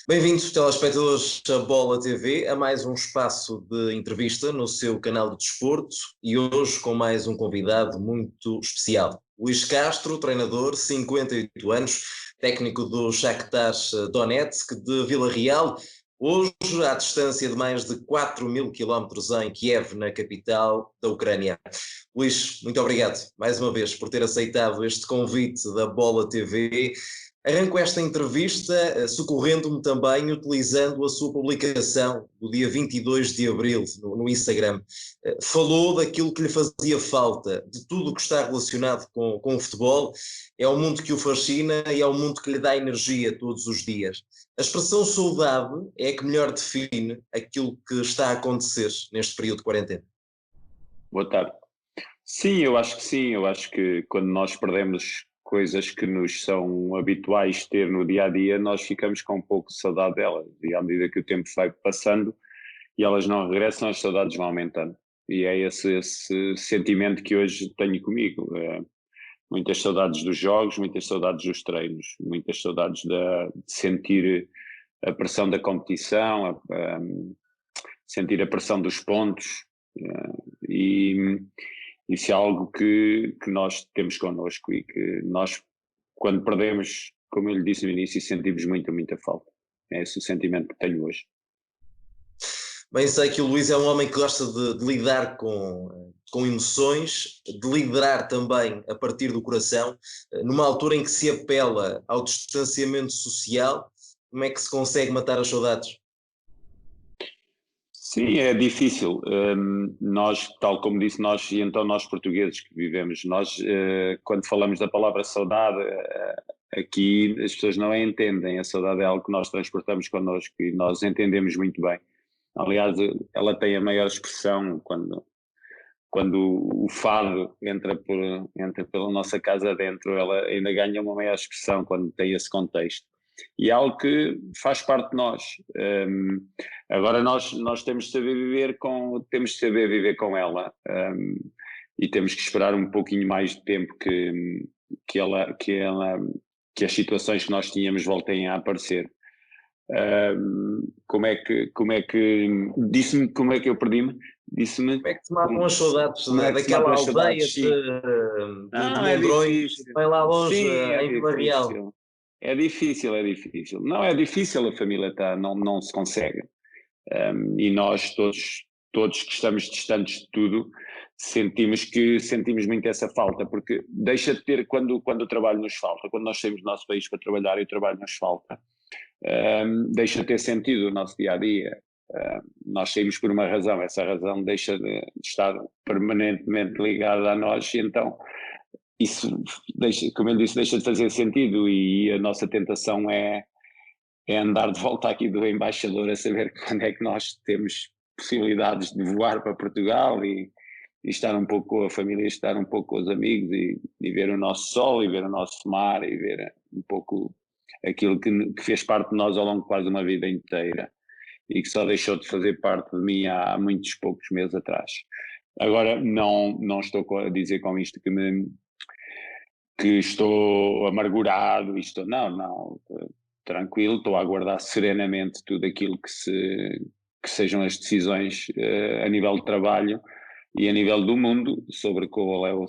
Bem-vindos, telespectadores da Bola TV, a mais um espaço de entrevista no seu canal de desporto e hoje com mais um convidado muito especial. Luís Castro, treinador, 58 anos, técnico do Shakhtar Donetsk de Vila Real, hoje à distância de mais de 4.000 quilómetros em Kiev, na capital da Ucrânia. Luís, muito obrigado mais uma vez por ter aceitado este convite da Bola TV. Arranco esta entrevista socorrendo-me também utilizando a sua publicação do dia 22 de abril no Instagram. Falou daquilo que lhe fazia falta, de tudo o que está relacionado com o futebol. É um mundo que o fascina e é um mundo que lhe dá energia todos os dias. A expressão saudade é a que melhor define aquilo que está a acontecer neste período de quarentena. Boa tarde. Sim, eu acho que sim. Eu acho que quando nós perdemos coisas que nos são habituais ter no dia a dia, nós ficamos com um pouco de saudade delas. E à medida que o tempo vai passando e elas não regressam, as saudades vão aumentando. E é esse sentimento que hoje tenho comigo. Muitas saudades dos jogos, muitas saudades dos treinos, muitas saudades de sentir a pressão da competição, sentir a pressão dos pontos. E isso é algo que nós temos connosco e que nós, quando perdemos, como eu lhe disse no início, sentimos muita falta. É esse o sentimento que tenho hoje. Bem, sei que o Luís é um homem que gosta de lidar com emoções, de liderar também a partir do coração, numa altura em que se apela ao distanciamento social. Como é que se consegue matar as saudades? Sim, é difícil. Nós, tal como disse, e então nós portugueses que vivemos, quando falamos da palavra saudade, aqui as pessoas não a entendem. A saudade é algo que nós transportamos connosco e nós entendemos muito bem. Aliás, ela tem a maior expressão quando o fado entra pela nossa casa dentro, ela ainda ganha uma maior expressão quando tem esse contexto. E é algo que faz parte de nós. Agora nós temos de saber viver com ela, e temos que esperar um pouquinho mais de tempo que as situações que nós tínhamos voltem a aparecer. Como é que disse-me como é que eu perdi-me? Disse-me Como é que se matam as saudades como é que se daquela matam as aldeia saudades? Sim. de Não, é Mondrões, difícil. bem lá longe, Sim, é em Vila Real? difícil. É difícil, é difícil. Não é difícil, a família não se consegue. E nós todos que estamos distantes de tudo, sentimos muito essa falta, porque deixa de ter, quando o trabalho nos falta, quando nós saímos do nosso país para trabalhar e o trabalho nos falta, deixa de ter sentido o nosso dia-a-dia. Nós saímos por uma razão, essa razão deixa de estar permanentemente ligada a nós e então isso deixa, como eu disse, deixa de fazer sentido e a nossa tentação é andar de volta aqui do embaixador a saber quando é que nós temos possibilidades de voar para Portugal e estar um pouco com a família, estar um pouco com os amigos e ver o nosso sol e ver o nosso mar e ver um pouco aquilo que fez parte de nós ao longo de quase uma vida inteira e que só deixou de fazer parte de mim há muitos poucos meses atrás. Agora, não estou a dizer com isto que estou amargurado, não, tranquilo, estou a aguardar serenamente tudo aquilo que sejam as decisões a nível de trabalho e a nível do mundo sobre qual é o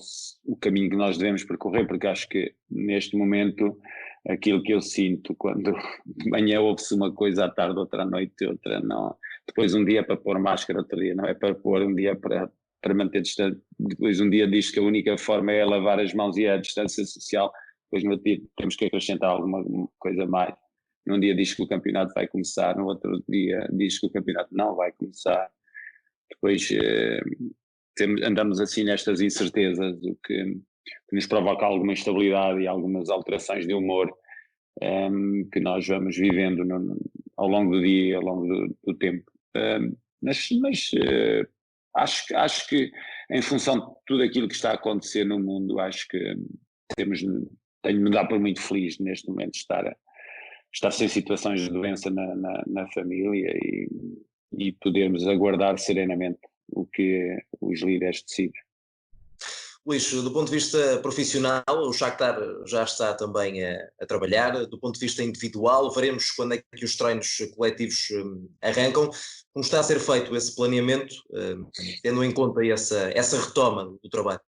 caminho que nós devemos percorrer, porque acho que neste momento aquilo que eu sinto quando de manhã ouve-se uma coisa, à tarde outra, à noite outra, não. Depois um dia para pôr máscara, outro dia não é para pôr, um dia para manter distância, depois um dia diz que a única forma é lavar as mãos e é a distância social, depois no outro dia temos que acrescentar alguma coisa mais. Num dia diz que o campeonato vai começar, no outro dia diz que o campeonato não vai começar. Depois andamos assim nestas incertezas, o que nos provoca alguma instabilidade e algumas alterações de humor que nós vamos vivendo ao longo do dia, ao longo do tempo. Acho que em função de tudo aquilo que está a acontecer no mundo, acho que tenho de me dar por muito feliz neste momento de estar sem situações de doença na família e podermos aguardar serenamente o que os líderes decidem. Luís, do ponto de vista profissional, o Shakhtar já está também a trabalhar. Do ponto de vista individual, veremos quando é que os treinos coletivos arrancam. Como está a ser feito esse planeamento, tendo em conta essa retoma do trabalho?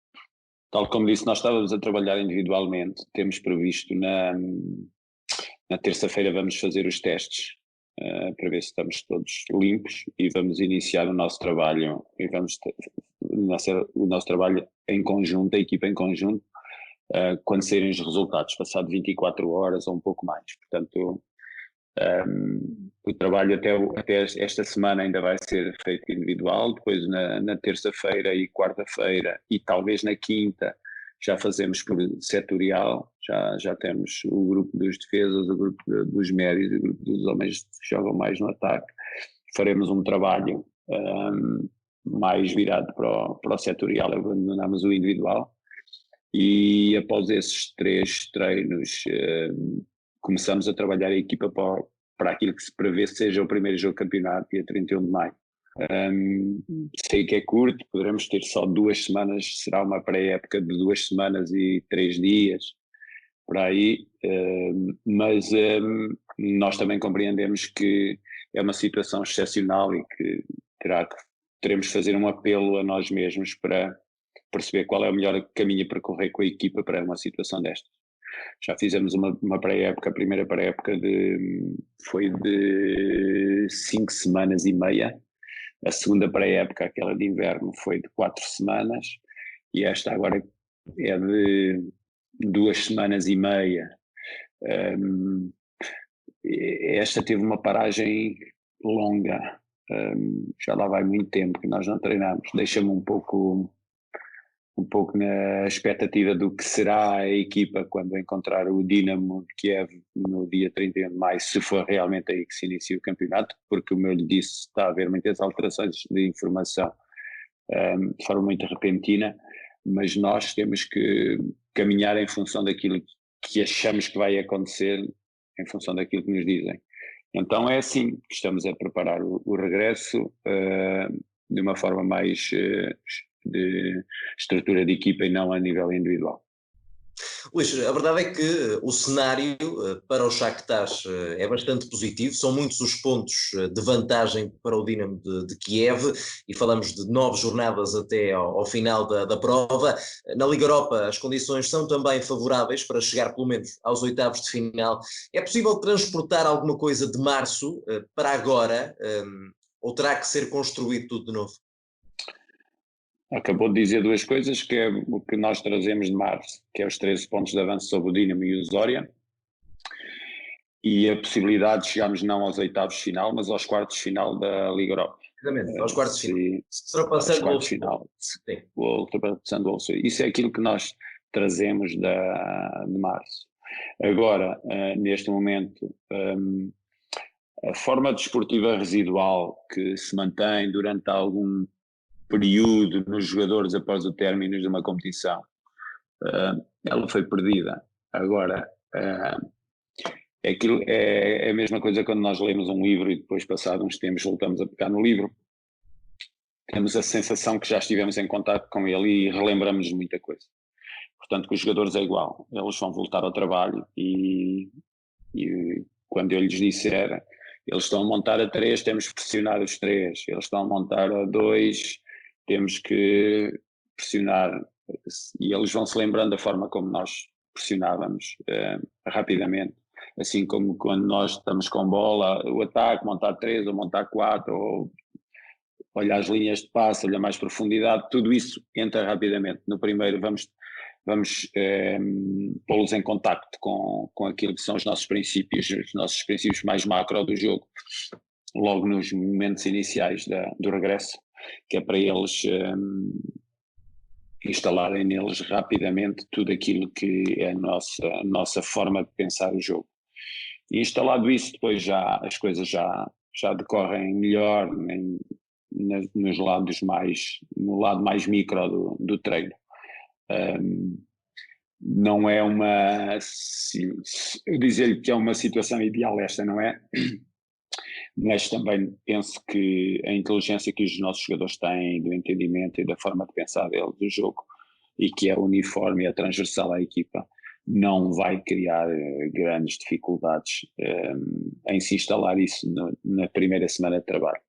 Tal como disse, nós estávamos a trabalhar individualmente. Temos previsto na terça-feira vamos fazer os testes para ver se estamos todos limpos e vamos iniciar o nosso trabalho e vamos o nosso trabalho em conjunto, a equipa em conjunto, quando saírem os resultados, passado 24 horas ou um pouco mais. Portanto, o trabalho até esta semana ainda vai ser feito individual, depois na terça-feira e quarta-feira e talvez na quinta já fazemos por setorial, já temos o grupo dos defesas, o grupo dos médios, o grupo dos homens que jogam mais no ataque. Faremos um trabalho mais virado para o setorial, abandonamos o individual e após esses 3 treinos começamos a trabalhar a equipa para aquilo que se prevê seja o primeiro jogo de campeonato, dia 31 de maio. Sei que é curto, poderemos ter só 2 semanas, será uma pré-época de 2 semanas e 3 dias, por aí, mas nós também compreendemos que é uma situação excepcional e que teremos que fazer um apelo a nós mesmos para perceber qual é o melhor caminho a percorrer com a equipa para uma situação destas. Já fizemos uma pré-época, a primeira pré-época foi de 5 semanas e meia, a segunda pré-época, aquela de inverno, foi de 4 semanas e esta agora é de 2 semanas e meia. Esta teve uma paragem longa, já lá vai muito tempo que nós não treinamos, deixa-me um pouco na expectativa do que será a equipa quando encontrar o Dinamo de Kiev no dia 31 de maio, se for realmente aí que se inicia o campeonato, porque como eu lhe disse, está a haver muitas alterações de informação de forma muito repentina, mas nós temos que caminhar em função daquilo que achamos que vai acontecer, em função daquilo que nos dizem. Então é assim que estamos a preparar o regresso de uma forma mais de estrutura de equipa e não a nível individual. Luís, a verdade é que o cenário para o Shakhtar é bastante positivo, são muitos os pontos de vantagem para o Dinamo de Kiev e falamos de 9 jornadas até ao final da prova. Na Liga Europa as condições são também favoráveis para chegar pelo menos aos oitavos de final. É possível transportar alguma coisa de março para agora ou terá que ser construído tudo de novo? Acabou de dizer 2 coisas, que é o que nós trazemos de março, que é os 13 pontos de avanço sobre o Dinamo e o Zorya, e a possibilidade de chegarmos não aos oitavos de final, mas aos quartos de final da Liga Europa. Exatamente, aos quartos de final. Ultrapassando o final. Ultrapassando o Wolfsburg. Isso é aquilo que nós trazemos de março. Agora, neste momento, a forma desportiva residual que se mantém durante algum período nos jogadores após o término de uma competição, ela foi perdida. Agora, é a mesma coisa quando nós lemos um livro e depois, passado uns tempos, voltamos a pegar no livro. Temos a sensação que já estivemos em contato com ele e relembramos muita coisa. Portanto, com os jogadores é igual. Eles vão voltar ao trabalho e quando eu lhes disser, eles estão a montar a 3, temos que pressionar os 3. Eles estão a montar a 2, temos que pressionar, e eles vão se lembrando da forma como nós pressionávamos rapidamente, assim como quando nós estamos com bola, o ataque, montar 3 ou montar 4, ou olhar as linhas de passe, olhar mais profundidade, tudo isso entra rapidamente. No primeiro vamos pô-los em contacto com aquilo que são os nossos princípios mais macro do jogo, logo nos momentos iniciais do regresso, que é para eles instalarem neles rapidamente tudo aquilo que é a nossa forma de pensar o jogo. E instalado isso, depois as coisas já decorrem melhor no lado mais micro do treino. Não é eu dizer-lhe que é uma situação ideal, esta não é, mas também penso que a inteligência que os nossos jogadores têm, do entendimento e da forma de pensar deles do jogo, e que é uniforme e é transversal à equipa, não vai criar grandes dificuldades em se instalar isso na primeira semana de trabalho.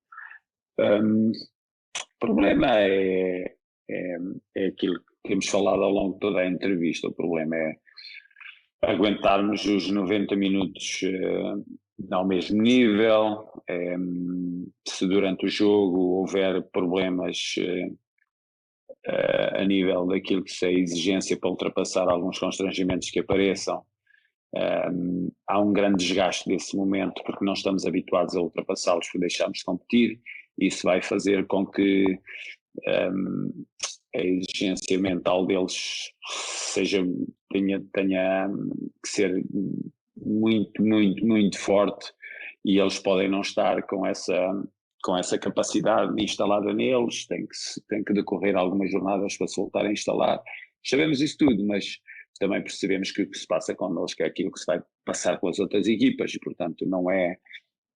O problema é aquilo que temos falado ao longo de toda a entrevista. O problema é aguentarmos os 90 minutos ao mesmo nível. Se durante o jogo houver problemas a nível daquilo que é a exigência para ultrapassar alguns constrangimentos que apareçam, há um grande desgaste desse momento porque não estamos habituados a ultrapassá-los por deixarmos de competir. Isso vai fazer com que a exigência mental deles tenha que ser muito, muito, muito forte, e eles podem não estar com essa capacidade instalada neles. Tem que decorrer algumas jornadas para se voltar a instalar. Sabemos isso tudo, mas também percebemos que o que se passa connosco é aquilo que se vai passar com as outras equipas, e portanto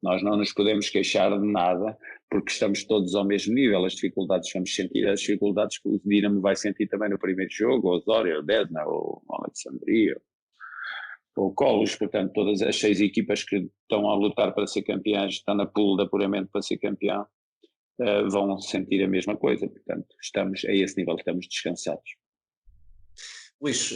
nós não nos podemos queixar de nada, porque estamos todos ao mesmo nível. As dificuldades que vamos sentir, as dificuldades que o Dinamo vai sentir também no primeiro jogo, ou o Zória, ou o Desna, ou o Alexandria, ou o Colos. Portanto, todas as 6 equipas que estão a lutar para ser campeãs, estão na pool de apuramento para ser campeão, vão sentir a mesma coisa. Portanto, estamos a esse nível, estamos descansados. Luís,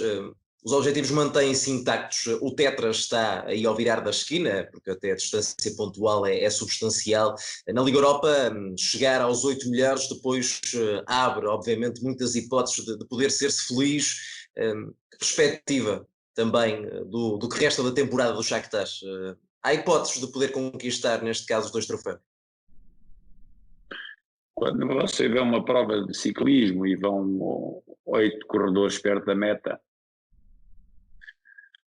os objetivos mantêm-se intactos. O Tetra está aí ao virar da esquina, porque até a distância pontual é substancial. Na Liga Europa, chegar aos 8 melhores depois abre, obviamente, muitas hipóteses de poder ser-se feliz. Que perspectiva também do que resta da temporada do Shakhtar? Há hipóteses de poder conquistar, neste caso, os 2 troféus? Quando você vê uma prova de ciclismo e vão 8 corredores perto da meta,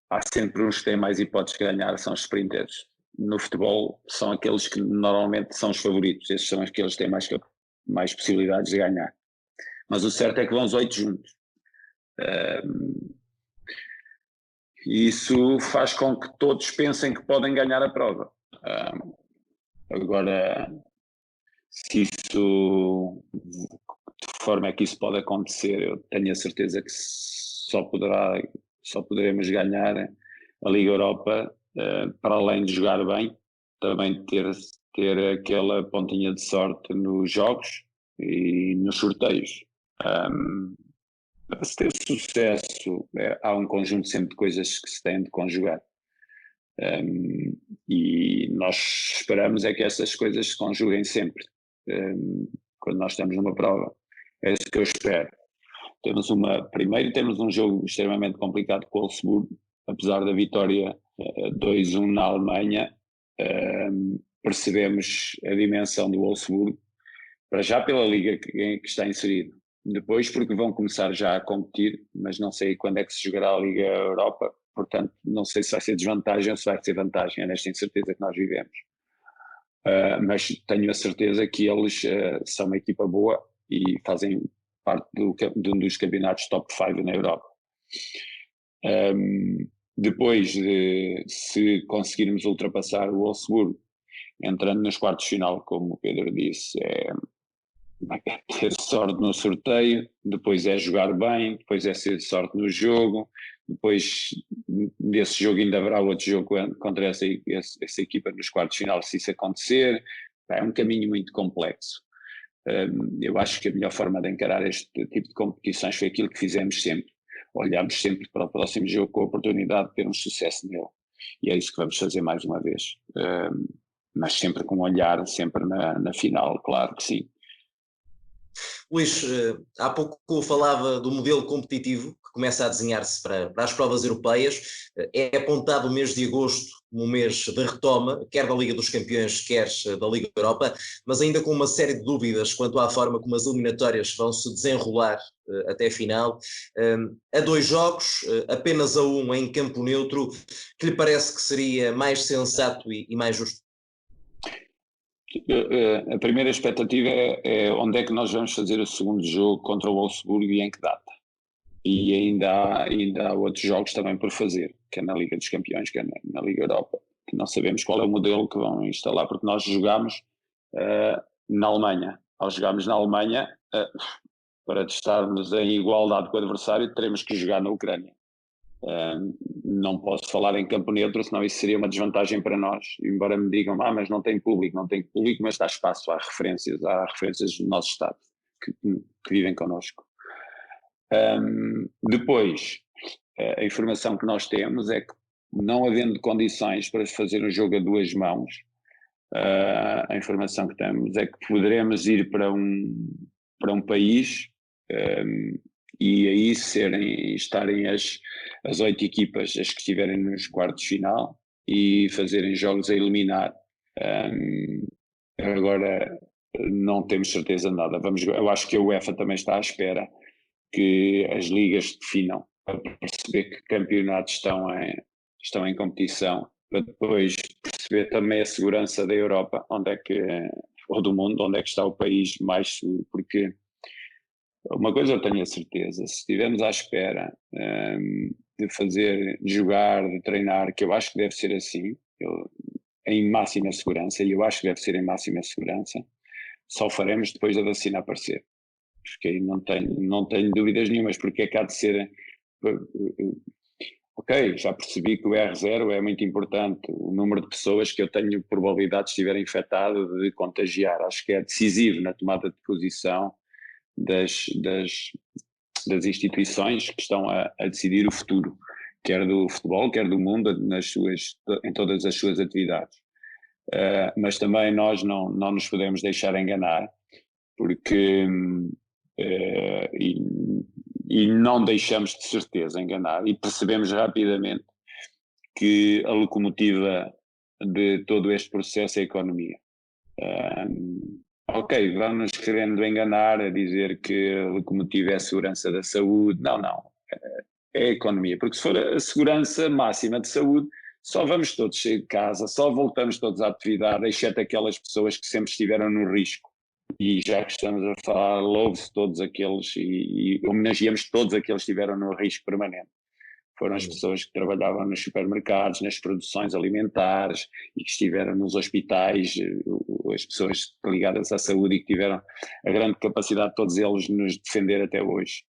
há sempre uns que têm mais hipóteses de ganhar, são os sprinters. No futebol são aqueles que normalmente são os favoritos, esses são aqueles que têm mais possibilidades de ganhar. Mas o certo é que vão os 8 juntos. E isso faz com que todos pensem que podem ganhar a prova. Agora, se isso, de forma é que isso pode acontecer, eu tenho a certeza que só poderemos ganhar a Liga Europa, para além de jogar bem, também ter aquela pontinha de sorte nos jogos e nos sorteios. Para se ter sucesso, há um conjunto sempre de coisas que se têm de conjugar. E nós esperamos é que essas coisas se conjuguem sempre, quando nós estamos numa prova. É isso que eu espero. Primeiro temos um jogo extremamente complicado com o Wolfsburg, apesar da vitória 2-1 na Alemanha. Percebemos a dimensão do Wolfsburg, para já pela liga que está inserido. Depois porque vão começar já a competir, mas não sei quando é que se jogará a Liga Europa, portanto não sei se vai ser desvantagem ou se vai ser vantagem, é nesta incerteza que nós vivemos. Mas tenho a certeza que eles são uma equipa boa e fazem parte de um dos campeonatos top 5 na Europa. Depois, se conseguirmos ultrapassar o Wolfsburg, entrando nos quartos de final, como o Pedro disse, é ter sorte no sorteio, depois é jogar bem, depois é ter sorte no jogo, depois desse jogo ainda haverá outro jogo contra essa equipa nos quartos de final, se isso acontecer. É um caminho muito complexo. Eu acho que a melhor forma de encarar este tipo de competições foi aquilo que fizemos sempre. Olhamos sempre para o próximo jogo com a oportunidade de ter um sucesso nele. E é isso que vamos fazer mais uma vez. Mas sempre com um olhar, sempre na final, claro que sim. Luís, há pouco falava do modelo competitivo que começa a desenhar-se para as provas europeias. É apontado o mês de agosto como um mês de retoma, quer da Liga dos Campeões, quer da Liga Europa, mas ainda com uma série de dúvidas quanto à forma como as eliminatórias vão se desenrolar até a final. A 2 jogos, apenas a 1 em campo neutro, que lhe parece que seria mais sensato e mais justo? A primeira expectativa é onde é que nós vamos fazer o segundo jogo contra o Wolfsburg e em que data. E ainda há outros jogos também por fazer, que é na Liga dos Campeões, que é na Liga Europa, que não sabemos qual é o modelo que vão instalar, porque nós jogámos na Alemanha. Ao jogarmos na Alemanha, para estarmos em igualdade com o adversário, teremos que jogar na Ucrânia. Não posso falar em campo neutro, senão isso seria uma desvantagem para nós, embora me digam, mas não tem público, mas dá espaço, há referências do nosso Estado que vivem connosco. Depois, a informação que nós temos é que, não havendo condições para fazer um jogo a duas mãos, a informação que temos é que poderemos ir para um país e aí estarem as 8 equipas, as que estiverem nos quartos de final, e fazerem jogos a eliminar. Agora não temos certeza de nada. Eu acho que a UEFA também está à espera que as ligas definam, para perceber que campeonatos estão em competição, para depois perceber também a segurança da Europa, ou do mundo, onde é que está o país mais seguro, porque uma coisa eu tenho a certeza, se estivermos à espera de jogar, de treinar, que eu acho que deve ser assim, em máxima segurança, e eu acho que deve ser em máxima segurança, só o faremos depois da vacina aparecer. Porque aí não tenho dúvidas nenhumas, porque é que há de ser. Ok, já percebi que o R0 é muito importante, o número de pessoas que eu tenho probabilidade de estiver infectado de contagiar, acho que é decisivo na tomada de posição das instituições que estão a decidir o futuro, quer do futebol, quer do mundo, em todas as suas atividades. Mas também nós não nos podemos deixar enganar, porque e não deixamos de certeza enganar, e percebemos rapidamente que a locomotiva de todo este processo é a economia. Ok, vamos querendo enganar a dizer que a locomotiva é a segurança da saúde. Não, é a economia, porque se for a segurança máxima de saúde, só vamos todos sair de casa, só voltamos todos à atividade, exceto aquelas pessoas que sempre estiveram no risco. E já que estamos a falar, louve-se todos aqueles e homenageamos todos aqueles que estiveram no risco permanente. Foram as pessoas que trabalhavam nos supermercados, nas produções alimentares e que estiveram nos hospitais, as pessoas ligadas à saúde e que tiveram a grande capacidade, todos eles, de nos defender até hoje.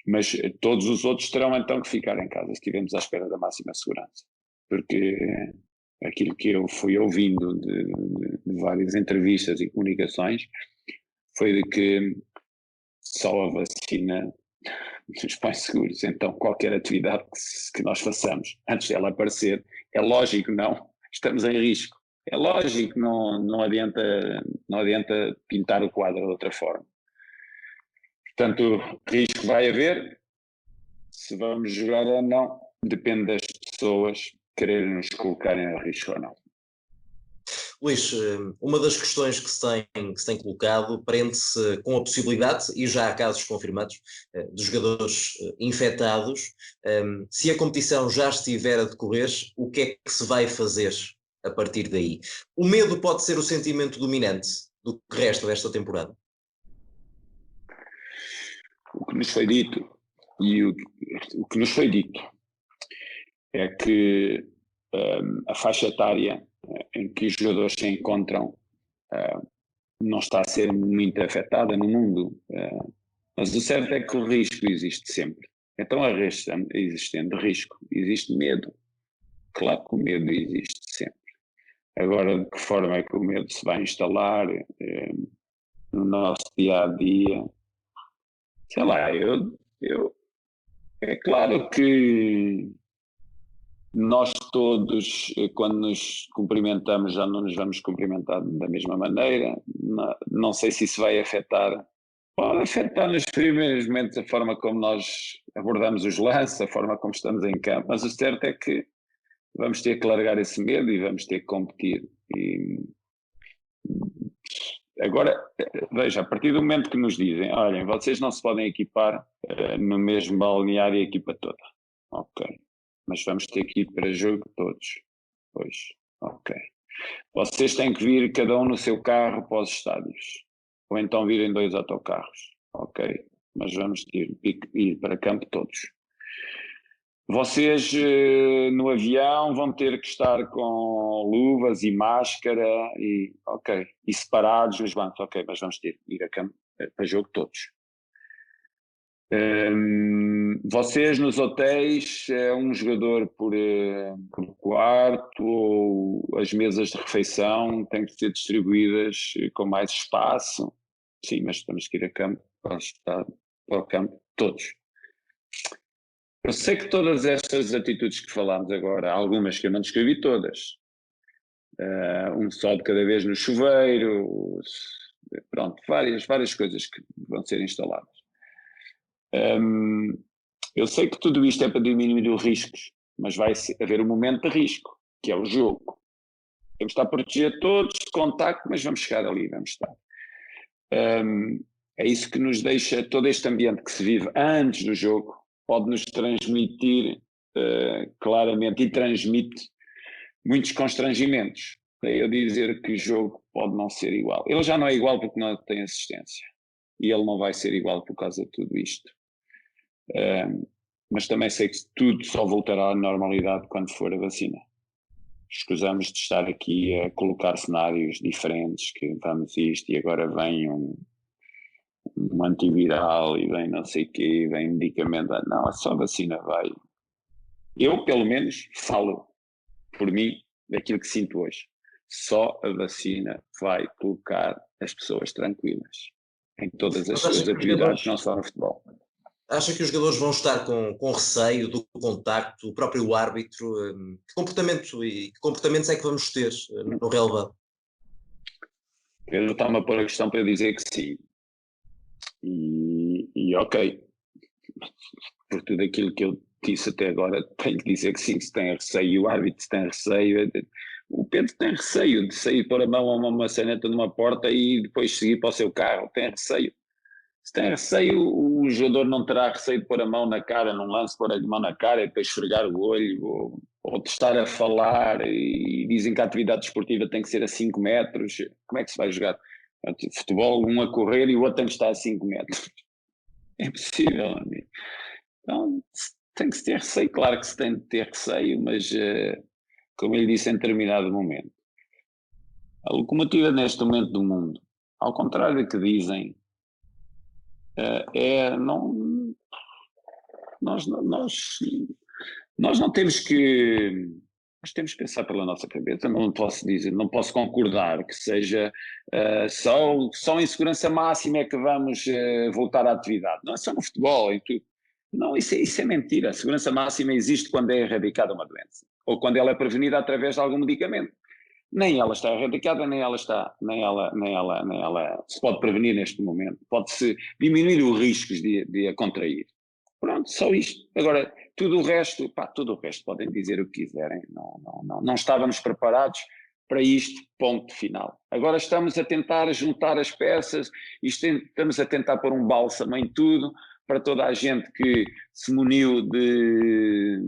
Mas todos os outros terão então que ficar em casa, se estivermos à espera da máxima segurança. Porque aquilo que eu fui ouvindo de várias entrevistas e comunicações foi de que só a vacina nos põe seguros. Então qualquer atividade que nós façamos antes dela aparecer, é lógico, não estamos em risco. É lógico, não adianta pintar o quadro de outra forma. Portanto, risco vai haver. Se vamos jogar ou não, depende das pessoas quererem nos colocar em risco ou não. Luís, uma das questões que se tem colocado prende-se com a possibilidade, e já há casos confirmados, de jogadores infectados. Se a competição já estiver a decorrer, o que é que se vai fazer a partir daí? O medo pode ser o sentimento dominante do que resta desta temporada? O que nos foi dito, o que nos foi dito é que a faixa etária em que os jogadores se encontram não está a ser muito afetada no mundo, mas o certo é que o risco existe sempre. Então, existendo risco, existe medo. Claro que o medo existe sempre. Agora, de que forma é que o medo se vai instalar no nosso dia-a-dia? Sei lá, é claro que nós todos, quando nos cumprimentamos, já não nos vamos cumprimentar da mesma maneira. Não sei se isso vai afetar. Pode afetar nos primeiros momentos a forma como nós abordamos os lances, a forma como estamos em campo, mas o certo é que vamos ter que largar esse medo e vamos ter que competir. E agora, veja, a partir do momento que nos dizem, olhem, vocês não se podem equipar no mesmo balneário a equipa toda. Ok. Mas vamos ter que ir para jogo todos. Pois, ok. Vocês têm que vir cada um no seu carro para os estádios. Ou então virem 2 autocarros. Ok. Mas vamos ter que ir para campo todos. Vocês no avião vão ter que estar com luvas e máscara e separados nos bancos, ok, mas vamos ter que ir a campo para jogo todos. Vocês nos hotéis, um jogador por quarto, ou as mesas de refeição têm que ser distribuídas com mais espaço? Sim, mas temos que ir a campo, para o campo, todos. Eu sei que todas estas atitudes que falámos agora, há algumas que eu não descrevi todas, um sol de cada vez no chuveiro, pronto, várias coisas que vão ser instaladas. Eu sei que tudo isto é para diminuir os riscos, mas vai haver um momento de risco, que é o jogo. Temos de estar a proteger todos de contacto, mas vamos chegar ali, vamos estar. É isso que nos deixa, todo este ambiente que se vive antes do jogo, pode nos transmitir claramente, e transmite muitos constrangimentos. Para eu dizer que o jogo pode não ser igual. Ele já não é igual porque não tem assistência. E ele não vai ser igual por causa de tudo isto. Mas também sei que tudo só voltará à normalidade quando for a vacina. Escusamos de estar aqui a colocar cenários diferentes, que vamos isto e agora vem um antiviral e vem não sei o quê, vem medicamento. Não, só a vacina vai. Eu, pelo menos, falo por mim daquilo que sinto hoje. Só a vacina vai colocar as pessoas tranquilas em todas as suas atividades, não só no futebol. Acha que os jogadores vão estar com receio do contacto, o próprio árbitro? Que comportamentos é que vamos ter no relevado? Pedro está-me a pôr a questão para eu dizer que sim. E ok, por tudo aquilo que eu disse até agora, tenho que dizer que sim, se tem receio, o árbitro tem receio, o Pedro tem receio de sair pôr a mão a uma maçaneta numa porta e depois seguir para o seu carro, tem receio. Se tem receio, o jogador não terá receio de pôr a mão na cara, num lance, pôr a mão na cara e depois esfregar o olho, ou de estar a falar e dizem que a atividade desportiva tem que ser a 5 metros. Como é que se vai jogar? Futebol, um a correr e o outro tem que estar a 5 metros. É impossível, amigo. Então, tem que se ter receio, claro que se tem de ter receio, mas como ele disse em determinado momento, a locomotiva neste momento do mundo, ao contrário do que dizem, nós não temos que, nós temos que pensar pela nossa cabeça. Não posso dizer, não posso concordar que seja só em segurança máxima é que vamos voltar à atividade. Não é só no futebol, em tudo. Não, isso é mentira. A segurança máxima existe quando é erradicada uma doença ou quando ela é prevenida através de algum medicamento. Nem ela está erradicada, nem ela se pode prevenir neste momento. Pode-se diminuir os riscos de a contrair. Pronto, só isto. Agora, tudo o resto podem dizer o que quiserem. Não estávamos preparados para isto, ponto final. Agora estamos a tentar juntar as peças e estamos a tentar pôr um bálsamo em tudo para toda a gente que se muniu de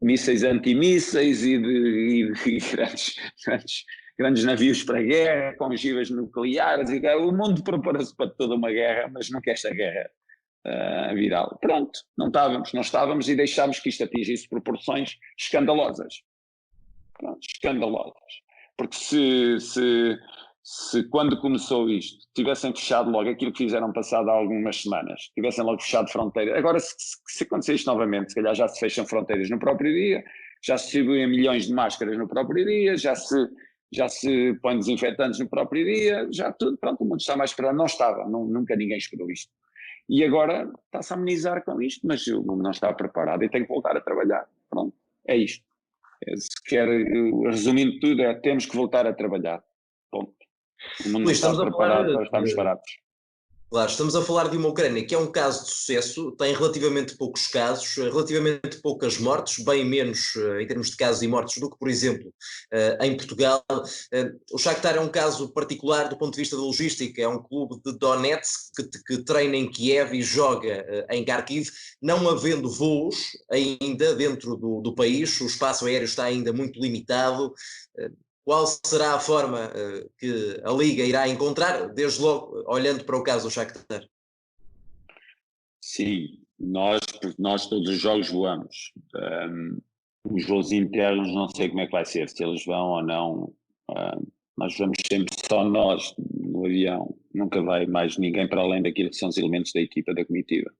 mísseis antimísseis e de grandes navios para a guerra, com ogivas nucleares. O mundo preparou-se para toda uma guerra, mas não quer esta guerra viral. Pronto, não estávamos e deixámos que isto atingisse proporções escandalosas. Pronto, escandalosas. Porque se quando começou isto, tivessem fechado logo aquilo que fizeram passado há algumas semanas, tivessem logo fechado fronteiras, agora se acontecer isto novamente, se calhar já se fecham fronteiras no próprio dia, já se distribuem milhões de máscaras no próprio dia, já se põem desinfetantes no próprio dia, já tudo, pronto, o mundo está mais esperado. Não estava, nunca ninguém esperou isto. E agora está-se a amenizar com isto, mas o mundo não está preparado e tem que voltar a trabalhar. Pronto, é isto. Se quer, resumindo tudo, temos que voltar a trabalhar. Ponto. O mundo não está preparado, nós estamos parados. Claro, estamos a falar de uma Ucrânia que é um caso de sucesso, tem relativamente poucos casos, relativamente poucas mortes, bem menos em termos de casos e mortes do que, por exemplo, em Portugal. O Shakhtar é um caso particular do ponto de vista da logística, é um clube de Donetsk que treina em Kiev e joga em Kharkiv, não havendo voos ainda dentro do país, o espaço aéreo está ainda muito limitado. Qual será a forma que a Liga irá encontrar, desde logo olhando para o caso do Shakhtar? Sim, nós todos os jogos voamos. Os voos internos não sei como é que vai ser, se eles vão ou não. Nós vamos sempre só nós no avião, nunca vai mais ninguém para além daquilo que são os elementos da equipa, da comitiva.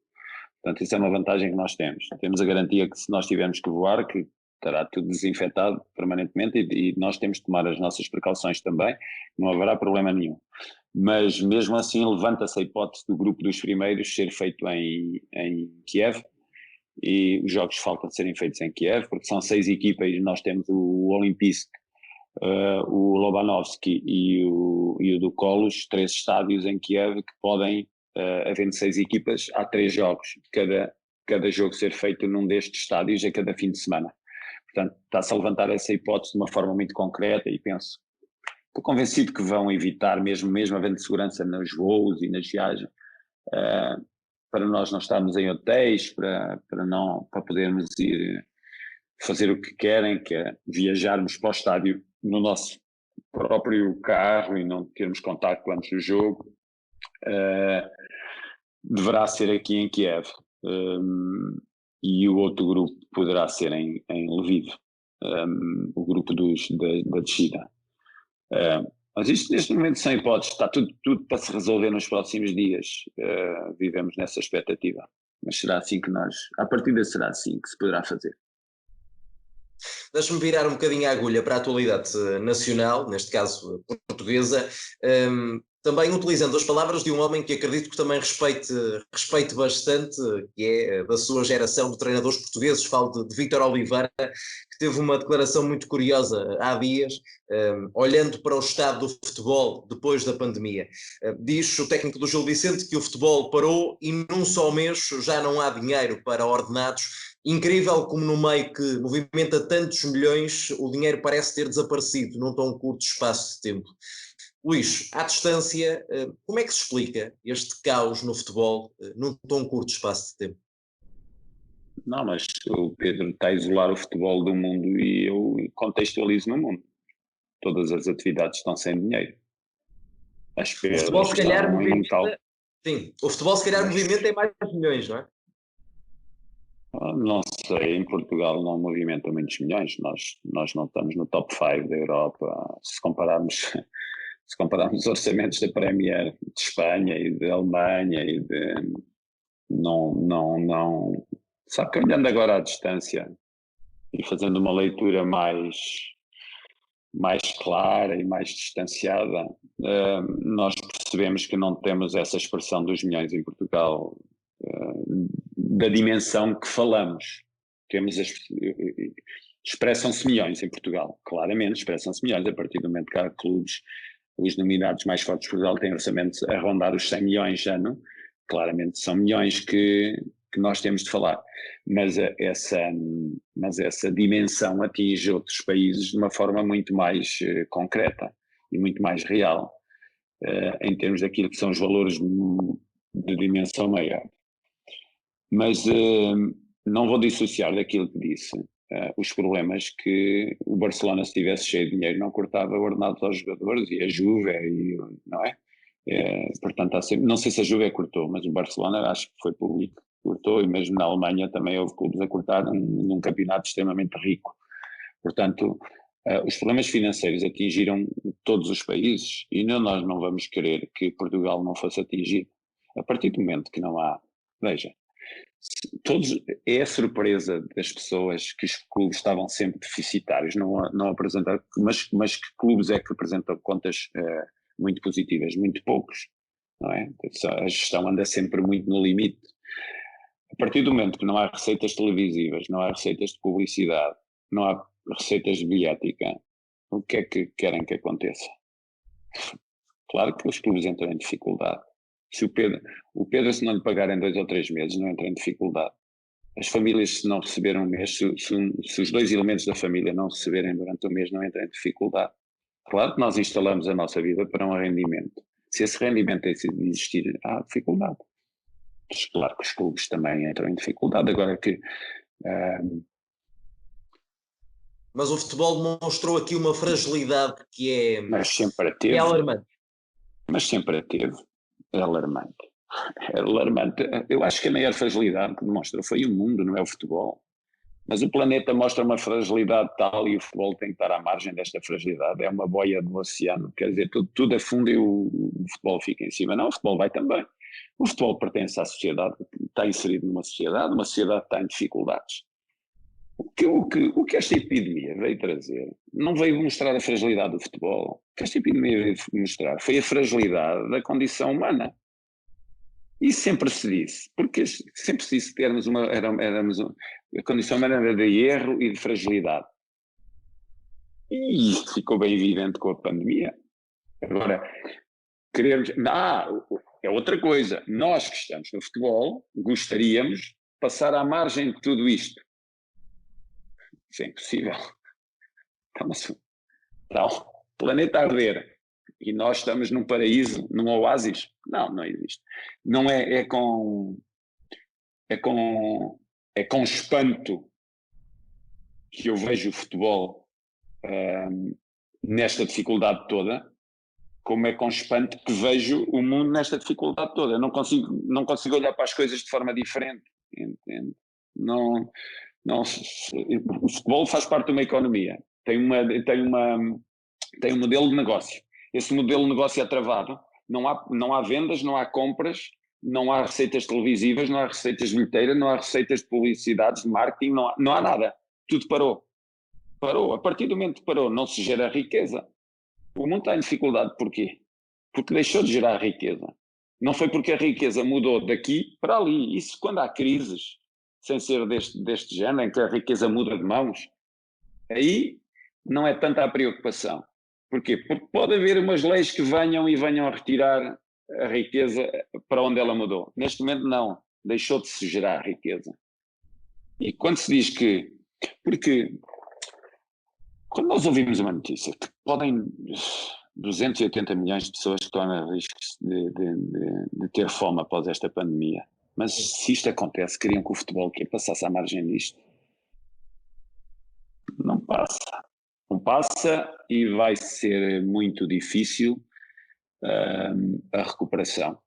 Portanto, isso é uma vantagem que nós temos. Temos a garantia que se nós tivermos que voar, que estará tudo desinfetado permanentemente e nós temos de tomar as nossas precauções também, não haverá problema nenhum. Mas mesmo assim levanta-se a hipótese do grupo dos primeiros ser feito em Kiev, e os jogos faltam de serem feitos em Kiev, porque são 6 equipas e nós temos o Olimpisk, o Lobanovski e o do Kolos, 3 estádios em Kiev que podem, havendo 6 equipas, há 3 jogos, cada jogo ser feito num destes estádios a cada fim de semana. Portanto, está-se a levantar essa hipótese de uma forma muito concreta e estou convencido que vão evitar, mesmo havendo segurança nos voos e nas viagens, para nós não estarmos em hotéis, para podermos ir fazer o que querem, que é viajarmos para o estádio no nosso próprio carro e não termos contacto antes do jogo, deverá ser aqui em Kiev. E o outro grupo poderá ser em Lviv, o grupo da descida. Mas isto neste momento sem hipótese, está tudo para se resolver nos próximos dias. Vivemos nessa expectativa, mas será assim que à partida será assim que se poderá fazer. Deixa-me virar um bocadinho a agulha para a atualidade nacional, neste caso portuguesa, também utilizando as palavras de um homem que acredito que também respeite bastante, que é da sua geração de treinadores portugueses. Falo de Vítor Oliveira, que teve uma declaração muito curiosa há dias, olhando para o estado do futebol depois da pandemia. Diz o técnico do Gil Vicente que o futebol parou e num só mês já não há dinheiro para ordenados. Incrível como no meio que movimenta tantos milhões o dinheiro parece ter desaparecido num tão curto espaço de tempo. Luís, à distância, como é que se explica este caos no futebol num tão curto espaço de tempo? Não, mas o Pedro está a isolar o futebol do mundo e eu contextualizo no mundo. Todas as atividades estão sem dinheiro. As perdas, o futebol se calhar movimenta, sim, o futebol se calhar movimenta em mais milhões, não é? Não sei, em Portugal não movimenta muitos milhões, nós não estamos no top 5 da Europa, se compararmos os orçamentos da Premier de Espanha e de Alemanha e não, sabe que olhando agora à distância e fazendo uma leitura mais clara e mais distanciada, nós percebemos que não temos essa expressão dos milhões em Portugal, da dimensão que falamos. Expressam-se milhões em Portugal, claramente expressam-se milhões, a partir do momento que há clubes, os nominados mais fortes de Portugal têm orçamentos a rondar os 100 milhões ano, claramente são milhões que nós temos de falar, mas essa dimensão atinge outros países de uma forma muito mais concreta e muito mais real, em termos daquilo que são os valores de dimensão maior. Mas não vou dissociar daquilo que disse, os problemas que o Barcelona, se tivesse cheio de dinheiro, não cortava ordenados aos jogadores, e a Juve, não é? Portanto, não sei se a Juve cortou, mas o Barcelona acho que foi público, cortou, e mesmo na Alemanha também houve clubes a cortar num campeonato extremamente rico. Portanto, os problemas financeiros atingiram todos os países e nós não vamos querer que Portugal não fosse atingido. A partir do momento que não há, veja, é a surpresa das pessoas que os clubes estavam sempre deficitários, não apresentam, mas que clubes é que apresentam contas muito positivas? Muito poucos, não é? A gestão anda sempre muito no limite. A partir do momento que não há receitas televisivas, não há receitas de publicidade, não há receitas de bilhética, o que é que querem que aconteça? Claro que os clubes entram em dificuldade. Se o Pedro, se não lhe pagar em 2 ou 3 meses, não entra em dificuldade. As famílias, se não receberem um mês, se os 2 elementos da família não receberem durante o mês, não entram em dificuldade. Claro que nós instalamos a nossa vida para um rendimento. Se esse rendimento deixa de existir, há dificuldade. Mas claro que os clubes também entram em dificuldade. Agora que... Mas o futebol demonstrou aqui uma fragilidade que é, mas sempre a teve. é alarmante. Mas sempre a teve. É alarmante. É alarmante. Eu acho que a maior fragilidade que demonstra foi o mundo, não é o futebol. Mas o planeta mostra uma fragilidade tal e o futebol tem que estar à margem desta fragilidade. É uma boia do oceano, quer dizer, tudo afunda e o futebol fica em cima. Não, o futebol vai também. O futebol pertence à sociedade, está inserido numa sociedade, uma sociedade que está em dificuldades. O que esta epidemia veio trazer não veio mostrar a fragilidade do futebol. O que esta epidemia veio mostrar foi a fragilidade da condição humana. E sempre se disse, porque sempre se disse que a condição humana era de erro e de fragilidade. E isto ficou bem evidente com a pandemia. Agora, queremos. É outra coisa. Nós que estamos no futebol gostaríamos de passar à margem de tudo isto. Isso é impossível. Então, o planeta a arder e nós estamos num paraíso, num oásis. Não existe. Não é com espanto que eu vejo o futebol nesta dificuldade toda, como é com espanto que vejo o mundo nesta dificuldade toda. Eu não consigo olhar para as coisas de forma diferente. Entende? Não, o futebol faz parte de uma economia, tem um modelo de negócio. Esse modelo de negócio é travado, não há vendas, não há compras, não há receitas televisivas, não há receitas de bilheteira, não há receitas de publicidades, de marketing, não há nada. Tudo parou. A partir do momento que parou, não se gera riqueza. O mundo está em dificuldade porquê? Porque deixou de gerar riqueza. Não foi porque a riqueza mudou daqui para ali. Isso quando há crises, sem ser deste género, em que a riqueza muda de mãos, aí não é tanta a preocupação. Porquê? Porque pode haver umas leis que venham a retirar a riqueza para onde ela mudou. Neste momento não, deixou de se gerar riqueza. E quando se diz que... Porque quando nós ouvimos uma notícia que podem 280 milhões de pessoas que estão a risco de ter fome após esta pandemia, mas se isto acontece, queriam que o futebol passasse à margem disto? Não passa. Não passa e vai ser muito difícil a recuperação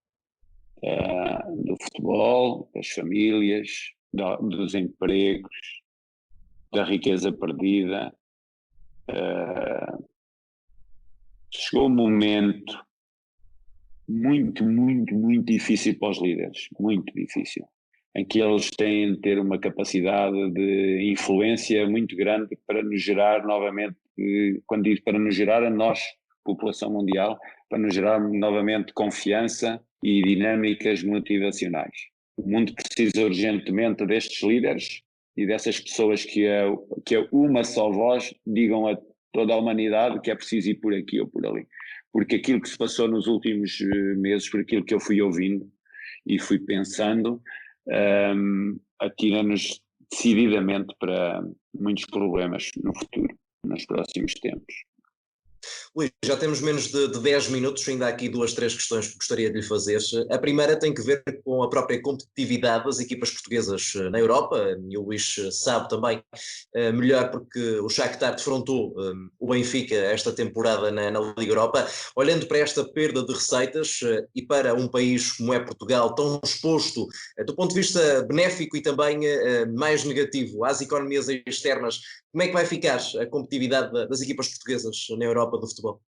do futebol, das famílias, dos empregos, da riqueza perdida. Chegou um momento muito, muito, muito difícil para os líderes, muito difícil, em que eles têm de ter uma capacidade de influência muito grande para nos gerar novamente, quando digo para nos gerar a nós, população mundial, para nos gerar novamente confiança e dinâmicas motivacionais. O mundo precisa urgentemente destes líderes e dessas pessoas que a uma só voz digam a toda a humanidade que é preciso ir por aqui ou por ali. Porque aquilo que se passou nos últimos meses, por aquilo que eu fui ouvindo e fui pensando, atira-nos decididamente para muitos problemas no futuro, nos próximos tempos. Luís, já temos menos de 10 minutos, ainda há aqui 2, 3 questões que gostaria de lhe fazer. A primeira tem que ver com a própria competitividade das equipas portuguesas na Europa, e o Luís sabe também melhor porque o Shakhtar defrontou o Benfica esta temporada na Liga Europa. Olhando para esta perda de receitas e para um país como é Portugal, tão exposto do ponto de vista benéfico e também mais negativo às economias externas, como é que vai ficar a competitividade das equipas portuguesas na Europa do futebol?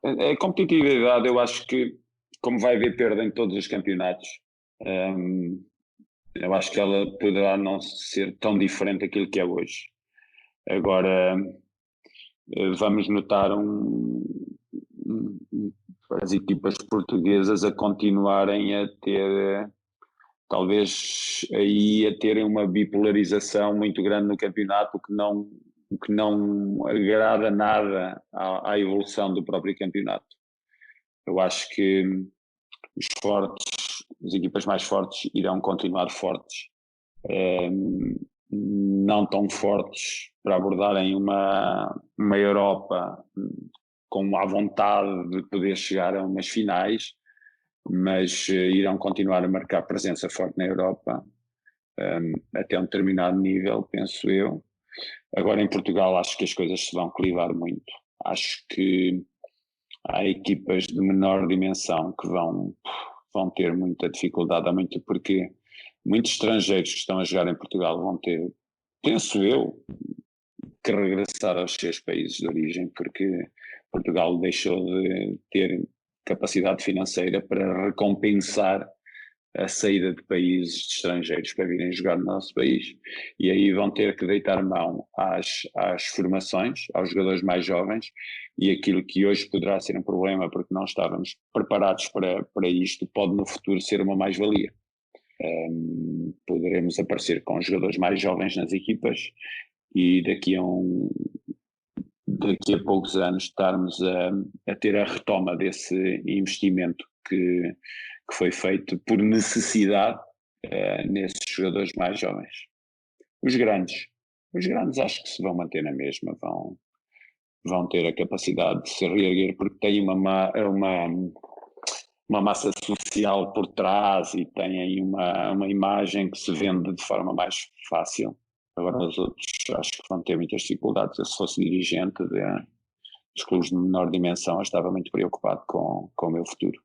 A competitividade, eu acho que, como vai haver perda em todos os campeonatos, eu acho que ela poderá não ser tão diferente daquilo que é hoje. Agora, vamos notar as equipas portuguesas a continuarem a ter, talvez aí a terem uma bipolarização muito grande no campeonato, o que não agrada nada à evolução do próprio campeonato. Eu acho que as equipas mais fortes irão continuar fortes, não tão fortes para abordarem uma Europa com a vontade de poder chegar a umas finais, mas irão continuar a marcar presença forte na Europa até um determinado nível, penso eu. Agora em Portugal acho que as coisas se vão equilibrar muito. Acho que há equipas de menor dimensão que vão ter muita dificuldade, porque muitos estrangeiros que estão a jogar em Portugal vão ter, penso eu, que regressar aos seus países de origem, porque Portugal deixou de ter capacidade financeira para recompensar a saída de países de estrangeiros para virem jogar no nosso país. E aí vão ter que deitar mão às formações, aos jogadores mais jovens, e aquilo que hoje poderá ser um problema porque não estávamos preparados para isto, pode no futuro ser uma mais-valia. Poderemos aparecer com jogadores mais jovens nas equipas e daqui a poucos anos estarmos a ter a retoma desse investimento que foi feito por necessidade nesses jogadores mais jovens. Os grandes acho que se vão manter na mesma, vão ter a capacidade de se reerguer porque têm uma massa social por trás e têm aí uma imagem que se vende de forma mais fácil. Agora os outros acho que vão ter muitas dificuldades. Eu, se fosse dirigente dos clubes de menor dimensão, eu estava muito preocupado com o meu futuro.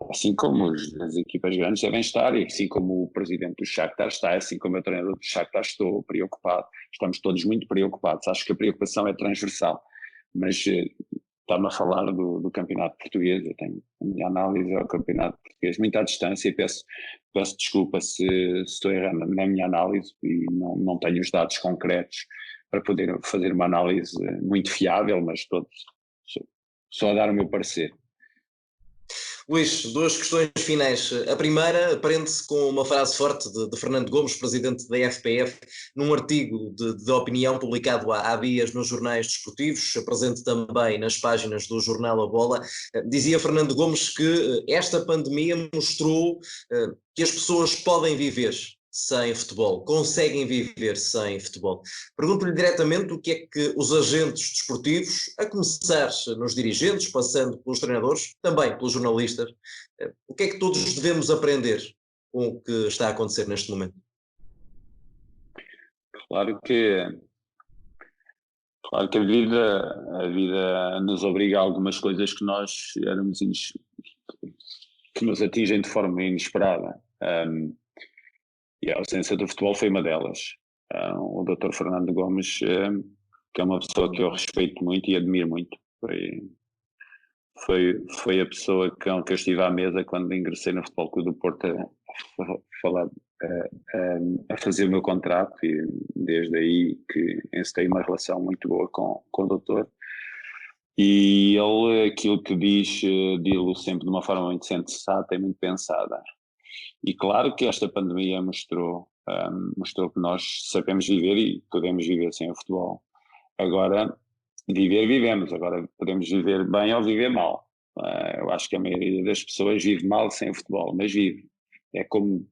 Assim como as equipas grandes devem estar, e assim como o presidente do Shakhtar está, assim como o treinador do Shakhtar, estou preocupado. Estamos todos muito preocupados. Acho que a preocupação é transversal. Mas está-me a falar do campeonato português, eu tenho a minha análise ao campeonato português, muito à distância, e peço desculpa se estou errando na minha análise e não tenho os dados concretos para poder fazer uma análise muito fiável, mas estou só a dar o meu parecer. Luís, duas questões finais. A primeira prende-se com uma frase forte de Fernando Gomes, presidente da FPF, num artigo de opinião publicado há dias nos jornais desportivos, presente também nas páginas do jornal A Bola. Dizia Fernando Gomes que esta pandemia mostrou que as pessoas podem viver sem futebol, conseguem viver sem futebol. Pergunto-lhe diretamente o que é que os agentes desportivos, a começar nos dirigentes, passando pelos treinadores, também pelos jornalistas, o que é que todos devemos aprender com o que está a acontecer neste momento? Claro que a vida nos obriga a algumas coisas que que nos atingem de forma inesperada. E a ausência do futebol foi uma delas. O Dr. Fernando Gomes, que é uma pessoa que eu respeito muito e admiro muito, foi a pessoa com que eu estive à mesa quando ingressei no Futebol Clube do Porto a fazer o meu contrato, e desde aí que encetei uma relação muito boa com o doutor. E ele, aquilo que diz, dilo sempre de uma forma muito sensata e muito pensada. E claro que esta pandemia mostrou que nós sabemos viver e podemos viver sem o futebol. Agora, vivemos, agora podemos viver bem ou viver mal. Eu acho que a maioria das pessoas vive mal sem o futebol, mas vive. É como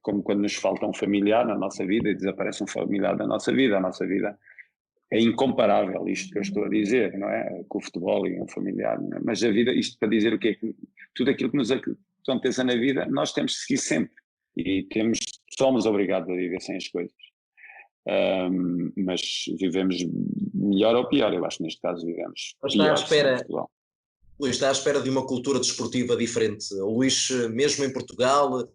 quando nos falta um familiar na nossa vida e desaparece um familiar da nossa vida. A nossa vida é incomparável, isto que eu estou a dizer, não é? Com o futebol e um familiar. Não é? Mas a vida, isto para dizer o quê? Que tudo aquilo que nos acontece na vida, nós temos de seguir sempre. E somos obrigados a viver sem as coisas. Mas vivemos melhor ou pior, eu acho que neste caso vivemos pior sem o futebol. Luís, está à espera de uma cultura desportiva diferente. O Luís, mesmo em Portugal,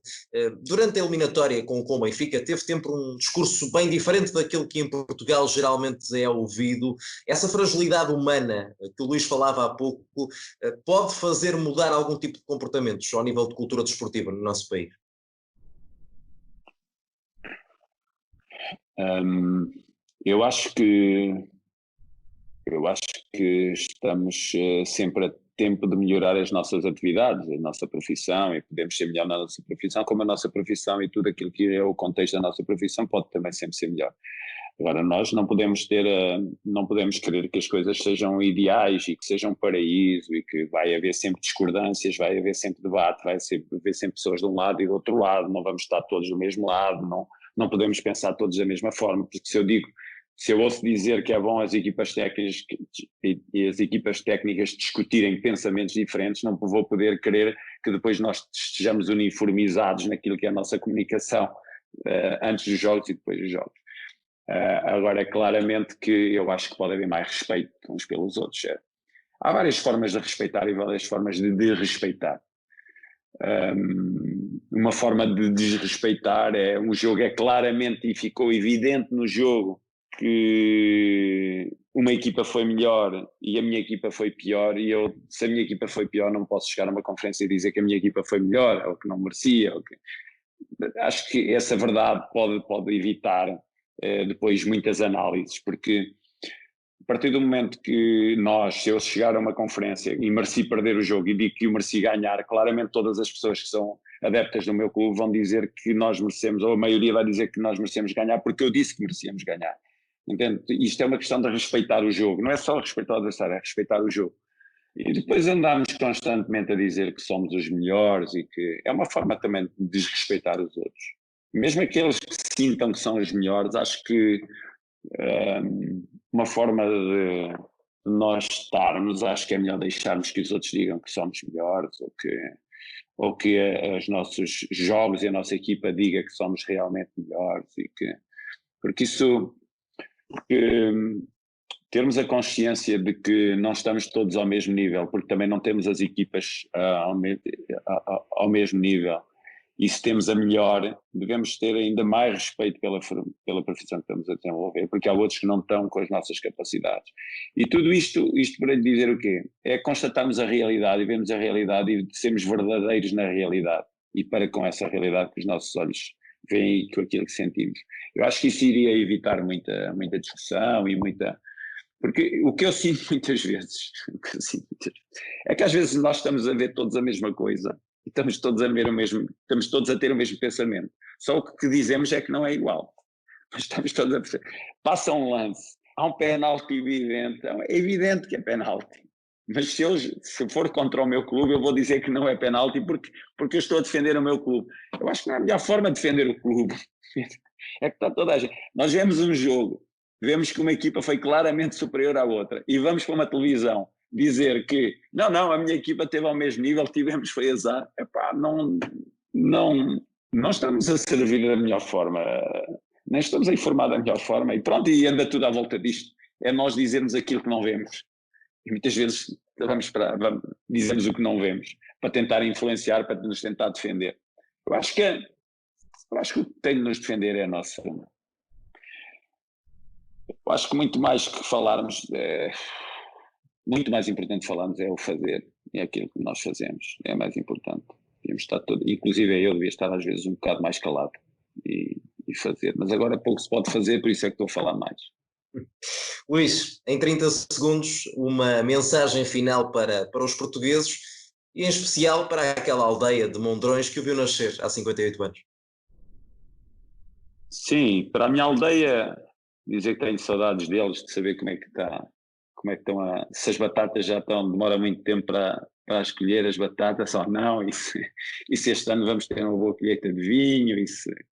durante a eliminatória com o Benfica, teve sempre um discurso bem diferente daquilo que em Portugal geralmente é ouvido. Essa fragilidade humana que o Luís falava há pouco pode fazer mudar algum tipo de comportamentos ao nível de cultura desportiva no nosso país? Eu acho que estamos sempre a tempo de melhorar as nossas atividades, a nossa profissão, e podemos ser melhor na nossa profissão, como a nossa profissão e tudo aquilo que é o contexto da nossa profissão pode também sempre ser melhor. Agora, nós não podemos querer que as coisas sejam ideais e que sejam um paraíso e que vai haver sempre discordâncias, vai haver sempre debate, haver sempre pessoas de um lado e do outro lado, não vamos estar todos do mesmo lado, não podemos pensar todos da mesma forma, porque se eu ouço dizer que é bom as equipas técnicas e as equipas técnicas discutirem pensamentos diferentes, não vou poder querer que depois nós estejamos uniformizados naquilo que é a nossa comunicação antes dos jogos e depois dos jogos. Agora, claramente que eu acho que pode haver mais respeito uns pelos outros. há várias formas de respeitar e várias formas de desrespeitar. Uma forma de desrespeitar é um jogo, é claramente, e ficou evidente no jogo, que uma equipa foi melhor e a minha equipa foi pior, e eu, se a minha equipa foi pior, não posso chegar a uma conferência e dizer que a minha equipa foi melhor, ou que não merecia, ou que... Acho que essa verdade pode evitar depois muitas análises, porque a partir do momento que se eu chegar a uma conferência e mereci perder o jogo e digo que o mereci ganhar, claramente todas as pessoas que são adeptas do meu clube vão dizer que nós merecemos, ou a maioria vai dizer que nós merecemos ganhar, porque eu disse que merecíamos ganhar. Entende? Isto é uma questão de respeitar o jogo, não é só respeitar o adversário, é respeitar o jogo. E depois andamos constantemente a dizer que somos os melhores e que é uma forma também de desrespeitar os outros. Mesmo aqueles que sintam que são os melhores, acho que uma forma de nós estarmos, acho que é melhor deixarmos que os outros digam que somos melhores, ou que os nossos jogos e a nossa equipa diga que somos realmente melhores, porque isso, termos a consciência de que não estamos todos ao mesmo nível, porque também não temos as equipas ao mesmo nível, e se temos a melhor, devemos ter ainda mais respeito pela profissão que estamos a desenvolver, porque há outros que não estão com as nossas capacidades. E tudo isto para lhe dizer o quê? É constatarmos a realidade e vermos a realidade e sermos verdadeiros na realidade, e para com essa realidade que os nossos olhos veem com aquilo que sentimos. Eu acho que isso iria evitar muita discussão e muita... Porque o que eu sinto muitas vezes, é que às vezes nós estamos a ver todos a mesma coisa e estamos todos a ter o mesmo pensamento. Só o que dizemos é que não é igual. Mas estamos todos a perceber. Passa um lance, há um penalti evidente, é evidente que é penalti. Mas se for contra o meu clube, eu vou dizer que não é penalti porque eu estou a defender o meu clube. Eu acho que não é a melhor forma de defender o clube. É que está toda a gente. Nós vemos um jogo, vemos que uma equipa foi claramente superior à outra e vamos para uma televisão dizer que não, a minha equipa esteve ao mesmo nível, tivemos foi azar. Epá, não estamos a servir da melhor forma, nem estamos a informar da melhor forma, e pronto, e anda tudo à volta disto. É nós dizermos aquilo que não vemos. E muitas vezes dizemos o que não vemos, para tentar influenciar, para nos tentar defender. Eu acho que o que tem de nos defender é a nossa... Eu acho que muito mais que falarmos, muito mais importante falarmos é o fazer, é aquilo que nós fazemos, é mais importante. Devemos estar inclusive eu devia estar às vezes um bocado mais calado e fazer, mas agora pouco se pode fazer, por isso é que estou a falar mais. Luís, em 30 segundos, uma mensagem final para os portugueses e em especial para aquela aldeia de Mondrões que o viu nascer há 58 anos. Sim, para a minha aldeia, dizer que tenho saudades deles, de saber como é que estão se as batatas já demora muito tempo para escolher as batatas ou não, e se este ano vamos ter uma boa colheita de vinho,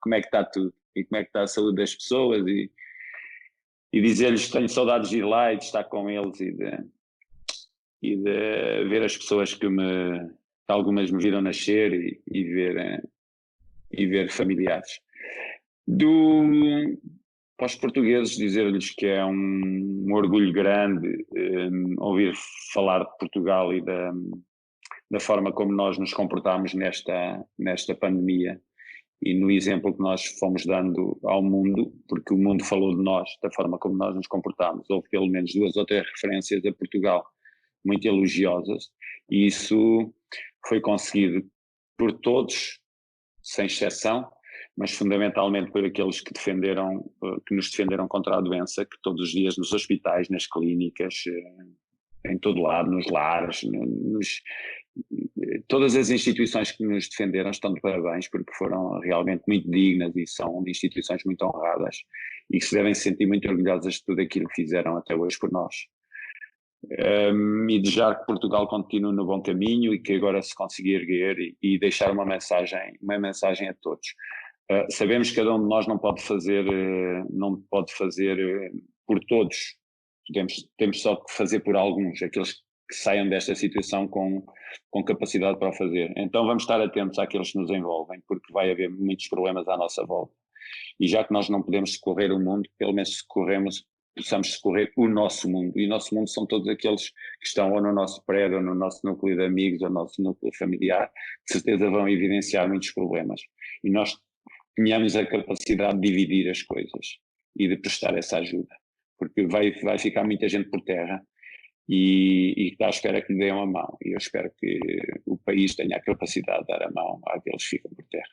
como é que está tudo, e como é que está a saúde das pessoas, e dizer-lhes que tenho saudades de ir lá e de estar com eles e de ver as pessoas que algumas me viram nascer e ver familiares. Para os portugueses, dizer-lhes que é um orgulho grande ouvir falar de Portugal e da forma como nós nos comportamos nesta pandemia e no exemplo que nós fomos dando ao mundo, porque o mundo falou de nós, da forma como nós nos comportamos. Houve pelo menos 2 ou 3 referências a Portugal muito elogiosas, e isso foi conseguido por todos, sem exceção, mas fundamentalmente por aqueles que nos defenderam contra a doença, que todos os dias nos hospitais, nas clínicas, em todo lado, nos lares, todas as instituições que nos defenderam estão de parabéns, porque foram realmente muito dignas e são instituições muito honradas e que se devem sentir muito orgulhosas de tudo aquilo que fizeram até hoje por nós. E desejar que Portugal continue no bom caminho e que agora se consiga erguer e deixar uma mensagem a todos. Sabemos que cada um de nós não pode fazer por todos, temos só que fazer por alguns, aqueles que saiam desta situação com capacidade para o fazer. Então vamos estar atentos àqueles que nos envolvem, porque vai haver muitos problemas à nossa volta. E já que nós não podemos socorrer o mundo, pelo menos possamos socorrer o nosso mundo. E o nosso mundo são todos aqueles que estão ou no nosso prédio, ou no nosso núcleo de amigos, ou no nosso núcleo familiar, de certeza vão evidenciar muitos problemas. E nós tenhamos a capacidade de dividir as coisas e de prestar essa ajuda, porque vai ficar muita gente por terra e está à espera que lhe deem a mão. E eu espero que o país tenha a capacidade de dar a mão àqueles que ficam por terra.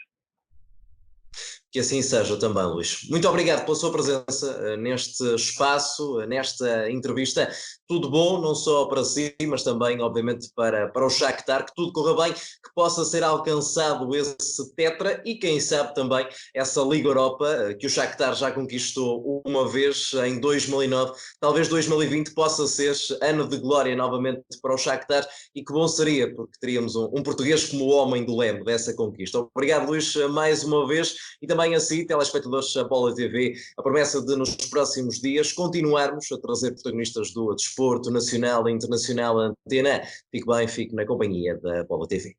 Que assim seja também, Luís. Muito obrigado pela sua presença neste espaço, nesta entrevista. Tudo bom, não só para si, mas também, obviamente, para o Shakhtar, que tudo corra bem, que possa ser alcançado esse tetra e, quem sabe, também essa Liga Europa, que o Shakhtar já conquistou uma vez em 2009. Talvez 2020 possa ser ano de glória novamente para o Shakhtar, e que bom seria, porque teríamos um português como o homem do leme dessa conquista. Obrigado, Luís, mais uma vez, e também a si, telespectadores da Bola TV, a promessa de nos próximos dias continuarmos a trazer protagonistas do desporto nacional e internacional à antena. Fique bem, fique na companhia da Bola TV.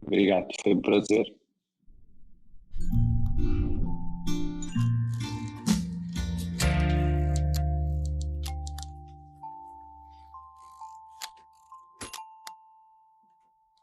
Obrigado, foi um prazer.